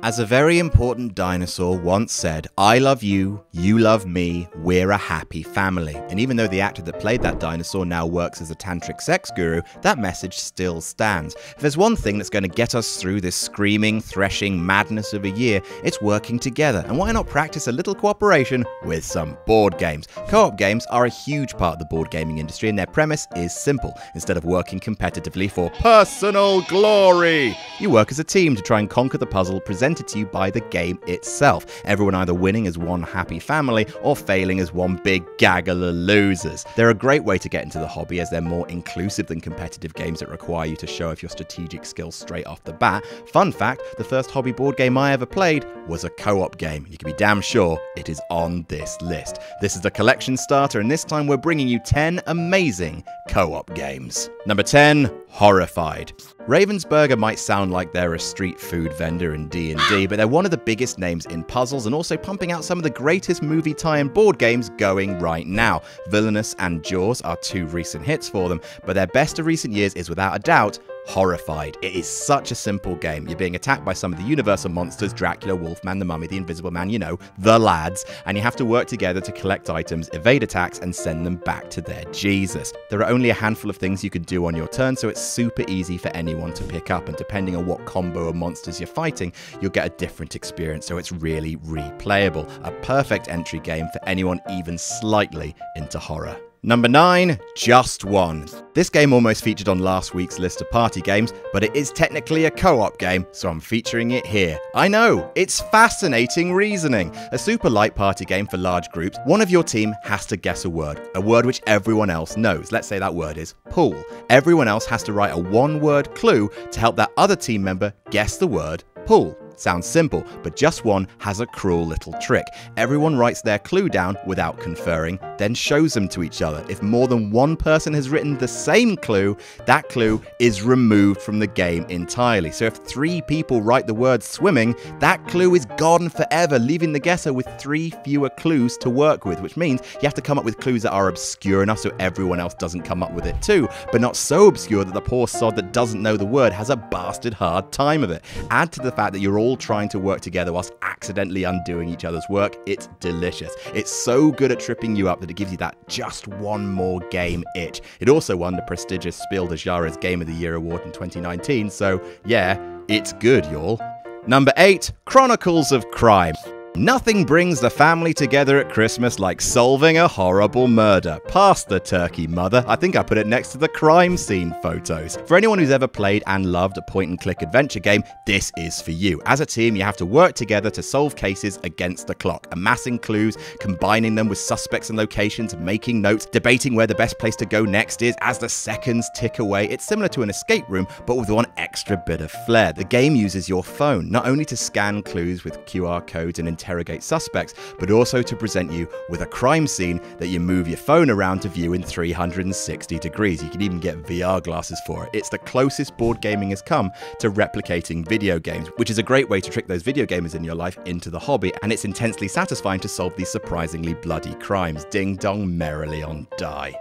As a very important dinosaur once said, "I love you, you love me, we're a happy family." And even though the actor that played that dinosaur now works as a tantric sex guru, that message still stands. If there's one thing that's going to get us through this screaming, threshing madness of a year, it's working together. And why not practice a little cooperation with some board games? Co-op games are a huge part of the board gaming industry, and their premise is simple. Instead of working competitively for personal glory, you work as a team to try and conquer the puzzle presented to you by the game itself. Everyone either winning as one happy family or failing as one big gaggle of losers. They're a great way to get into the hobby as they're more inclusive than competitive games that require you to show off your strategic skills straight off the bat. Fun fact, the first hobby board game I ever played was a co-op game. You can be damn sure it is on this list. This is the collection starter, and this time we're bringing you 10 amazing co-op games. Number 10, Horrified. Ravensburger might sound like they're a street food vendor in D&D, but they're one of the biggest names in puzzles and also pumping out some of the greatest movie tie-in board games going right now. Villainous and Jaws are two recent hits for them, but their best of recent years is without a doubt Horrified. It is such a simple game. You're being attacked by some of the Universal monsters, Dracula, Wolfman, the Mummy, the Invisible Man, you know, the lads, and you have to work together to collect items, evade attacks, and send them back to their Jesus. There are only a handful of things you can do on your turn, so it's super easy for anyone to pick up, and depending on what combo of monsters you're fighting, you'll get a different experience, so it's really replayable. A perfect entry game for anyone even slightly into horror. Number 9, JustOne. This game almost featured on last week's list of party games, but it is technically a co-op game, so I'm featuring it here. I know, it's fascinating reasoning. A super light party game for large groups. One of your team has to guess a word which everyone else knows. Let's say that word is pool. Everyone else has to write a one-word clue to help that other team member guess the word pool. Sounds simple, but JustOne has a cruel little trick. Everyone writes their clue down without conferring, then shows them to each other. If more than one person has written the same clue, that clue is removed from the game entirely. So if 3 people write the word swimming, that clue is gone forever, leaving the guesser with 3 fewer clues to work with, which means you have to come up with clues that are obscure enough so everyone else doesn't come up with it too, but not so obscure that the poor sod that doesn't know the word has a bastard hard time of it. Add to the fact that you're all trying to work together whilst accidentally undoing each other's work. It's delicious. It's so good at tripping you up that it gives you that just one more game itch. It also won the prestigious Spiel des Jahres Game of the Year award in 2019, so yeah, it's good, y'all. Number 8, Chronicles of Crime. Nothing brings the family together at Christmas like solving a horrible murder. Pass the turkey, mother. I think I put it next to the crime scene photos. For anyone who's ever played and loved a point-and-click adventure game, this is for you. As a team, you have to work together to solve cases against the clock, amassing clues, combining them with suspects and locations, making notes, debating where the best place to go next is as the seconds tick away. It's similar to an escape room, but with one extra bit of flair. The game uses your phone, not only to scan clues with QR codes and interrogate suspects, but also to present you with a crime scene that you move your phone around to view in 360 degrees. You can even get VR glasses for it. It's the closest board gaming has come to replicating video games, which is a great way to trick those video gamers in your life into the hobby, and it's intensely satisfying to solve these surprisingly bloody crimes. Ding dong merrily on die.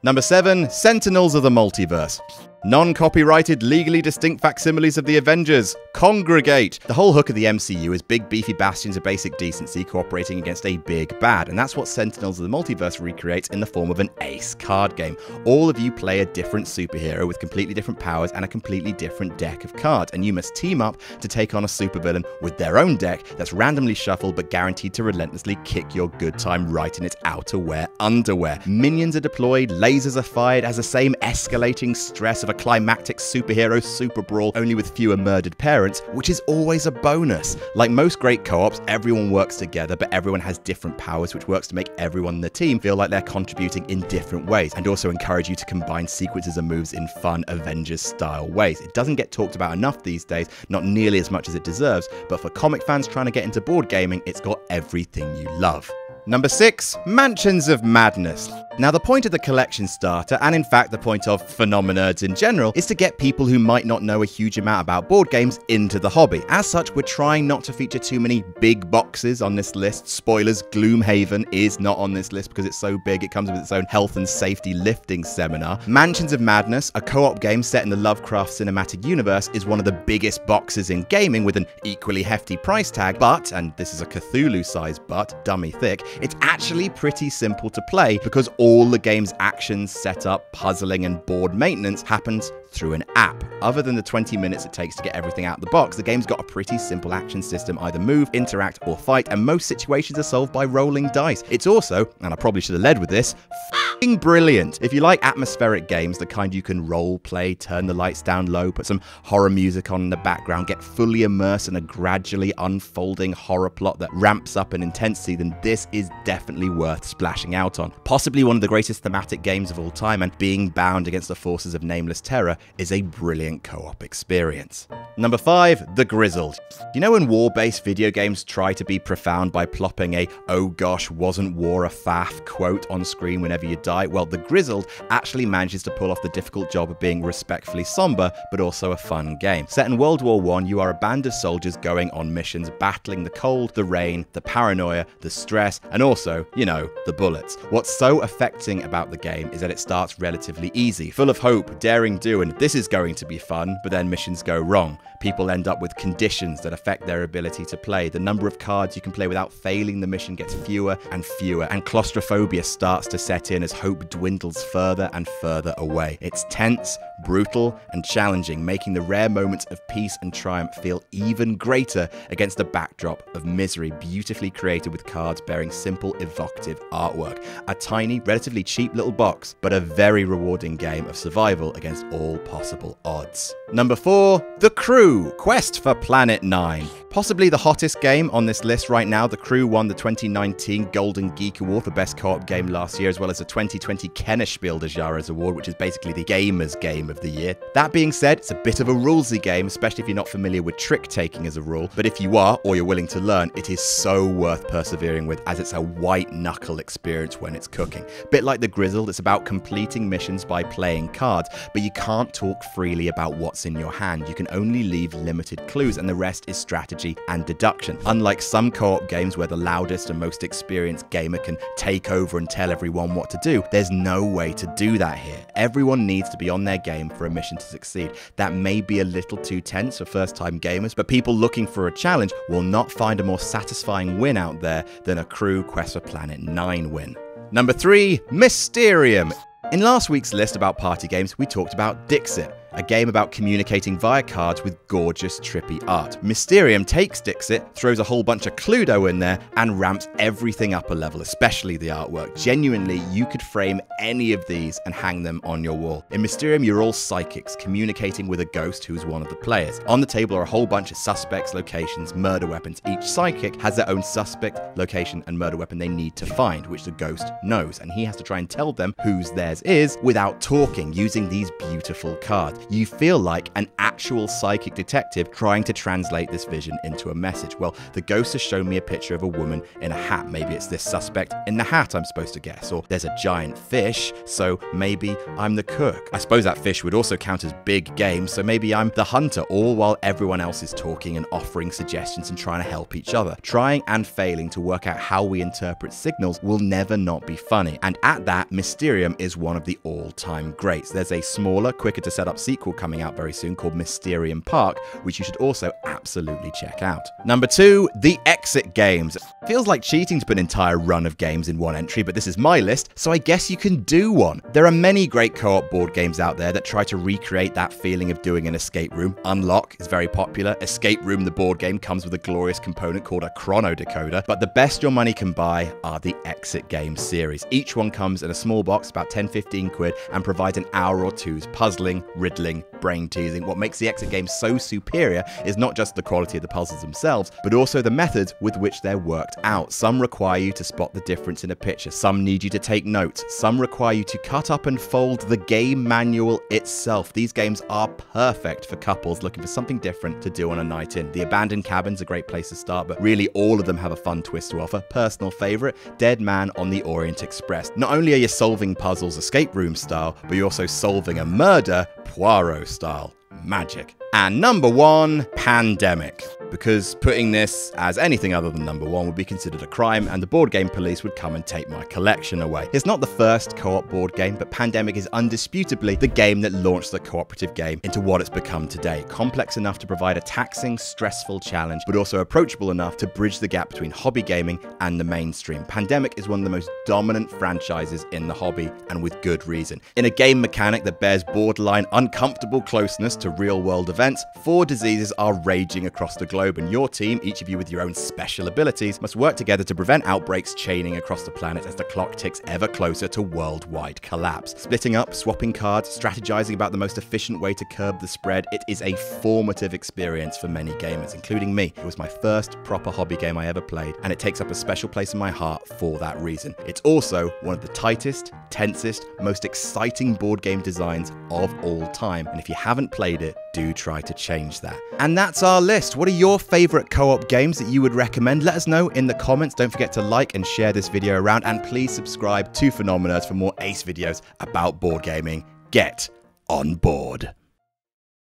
Number 7, Sentinels of the Multiverse. Non-copyrighted, legally distinct facsimiles of the Avengers. Congregate! The whole hook of the MCU is big beefy bastions of basic decency cooperating against a big bad, and that's what Sentinels of the Multiverse recreates in the form of an ace card game. All of you play a different superhero with completely different powers and a completely different deck of cards, and you must team up to take on a supervillain with their own deck that's randomly shuffled but guaranteed to relentlessly kick your good time right in its outerwear underwear. Minions are deployed, lasers are fired, has the same escalating stress of a climactic superhero super brawl, only with fewer murdered parents, which is always a bonus. Like most great co-ops, everyone works together, but everyone has different powers, which works to make everyone in the team feel like they're contributing in different ways, and also encourage you to combine sequences and moves in fun Avengers-style ways. It doesn't get talked about enough these days, not nearly as much as it deserves, but for comic fans trying to get into board gaming, it's got everything you love. Number 6, Mansions of Madness. Now, the point of the collection starter, and in fact the point of Phenomenerds in general, is to get people who might not know a huge amount about board games into the hobby. As such, we're trying not to feature too many big boxes on this list. Spoilers, Gloomhaven is not on this list because it's so big it comes with its own health and safety lifting seminar. Mansions of Madness, a co-op game set in the Lovecraft cinematic universe, is one of the biggest boxes in gaming with an equally hefty price tag, but, and this is a Cthulhu-sized but, dummy thick, it's actually pretty simple to play because all the game's actions, setup, puzzling, and board maintenance happens through an app. Other than the 20 minutes it takes to get everything out of the box, the game's got a pretty simple action system: either move, interact, or fight, and most situations are solved by rolling dice. It's also, and I probably should have led with this, f***ing brilliant. If you like atmospheric games, the kind you can role play, turn the lights down low, put some horror music on in the background, get fully immersed in a gradually unfolding horror plot that ramps up in intensity, then this is definitely worth splashing out on. Possibly one of the greatest thematic games of all time, and being bound against the forces of nameless terror is a brilliant co-op experience. Number 5, The Grizzled. You know when war-based video games try to be profound by plopping a "oh gosh, wasn't war a faff" quote on screen whenever you die? Well, The Grizzled actually manages to pull off the difficult job of being respectfully somber, but also a fun game. Set in World War I, you are a band of soldiers going on missions, battling the cold, the rain, the paranoia, the stress, and also, you know, the bullets. What's so affecting about the game is that it starts relatively easy, full of hope, daring do, and this is going to be fun, but then missions go wrong. People end up with conditions that affect their ability to play. The number of cards you can play without failing the mission gets fewer and fewer, and claustrophobia starts to set in as hope dwindles further and further away. It's tense, brutal, and challenging, making the rare moments of peace and triumph feel even greater against the backdrop of misery, beautifully created with cards bearing simple, evocative artwork. A tiny, relatively cheap little box, but a very rewarding game of survival against all possible odds. Number 4, The Crew, Quest for Planet 9. Possibly the hottest game on this list right now. The Crew won the 2019 Golden Geek Award for Best Co-op Game last year, as well as the 2020 Kennerspiel des Jahres Award, which is basically the Gamer's Game of the Year. That being said, it's a bit of a rulesy game, especially if you're not familiar with trick-taking as a rule, but if you are, or you're willing to learn, it is so worth persevering with, as it's a white-knuckle experience when it's cooking. Bit like The Grizzled, it's about completing missions by playing cards, but you can't talk freely about what's in your hand. You can only leave limited clues, and the rest is strategy and deduction. Unlike some co-op games where the loudest and most experienced gamer can take over and tell everyone what to do, there's no way to do that here. Everyone needs to be on their game for a mission to succeed. That may be a little too tense for first-time gamers, but people looking for a challenge will not find a more satisfying win out there than a Crew Quest for Planet 9 win. Number 3, Mysterium. In last week's list about party games, we talked about Dixit, a game about communicating via cards with gorgeous, trippy art. Mysterium takes Dixit, throws a whole bunch of Cluedo in there, and ramps everything up a level, especially the artwork. Genuinely, you could frame any of these and hang them on your wall. In Mysterium, you're all psychics, communicating with a ghost who's one of the players. On the table are a whole bunch of suspects, locations, murder weapons. Each psychic has their own suspect, location, and murder weapon they need to find, which the ghost knows, and he has to try and tell them whose theirs is without talking, using these beautiful cards. You feel like an actual psychic detective trying to translate this vision into a message. Well, the ghost has shown me a picture of a woman in a hat. Maybe it's this suspect in the hat, I'm supposed to guess. Or there's a giant fish, so maybe I'm the cook. I suppose that fish would also count as big game, so maybe I'm the hunter, all while everyone else is talking and offering suggestions and trying to help each other. Trying and failing to work out how we interpret signals will never not be funny. And at that, Mysterium is one of the all-time greats. There's a smaller, quicker to set up sequel coming out very soon called Mysterium Park, which you should also absolutely check out. Number 2, the Exit Games. Feels like cheating to put an entire run of games in one entry, but this is my list, so I guess you can do one. There are many great co-op board games out there that try to recreate that feeling of doing an escape room. Unlock is very popular. Escape Room, the board game, comes with a glorious component called a chrono decoder, but the best your money can buy are the Exit Games series. Each one comes in a small box, about 10-15 quid, and provides an hour or two's puzzling, riddling, brain teasing. What makes the Exit Games so superior is not just the quality of the puzzles themselves, but also the methods with which they're worked worked out. Some require you to spot the difference in a picture. Some need you to take notes. Some require you to cut up and fold the game manual itself. These games are perfect for couples looking for something different to do on a night in. The Abandoned Cabin's a great place to start, but really all of them have a fun twist to offer. Personal favorite, Dead Man on the Orient Express. Not only are you solving puzzles escape room style, but you're also solving a murder Poirot style. Magic. And number 1, Pandemic. Because putting this as anything other than number 1 would be considered a crime, and the board game police would come and take my collection away. It's not the first co-op board game, but Pandemic is undisputably the game that launched the cooperative game into what it's become today. Complex enough to provide a taxing, stressful challenge, but also approachable enough to bridge the gap between hobby gaming and the mainstream. Pandemic is one of the most dominant franchises in the hobby, and with good reason. In a game mechanic that bears borderline uncomfortable closeness to real-world events, 4 diseases are raging across the globe, and your team, each of you with your own special abilities, must work together to prevent outbreaks chaining across the planet as the clock ticks ever closer to worldwide collapse. Splitting up, swapping cards, strategizing about the most efficient way to curb the spread, it is a formative experience for many gamers, including me. It was my first proper hobby game I ever played, and it takes up a special place in my heart for that reason. It's also one of the tightest, tensest, most exciting board game designs of all time, and if you haven't played it, do try to change that. And that's our list. What are your favorite co-op games that you would recommend? Let us know in the comments. Don't forget to like and share this video around, and please subscribe to Phenomeners for more ace videos about board gaming. Get on board.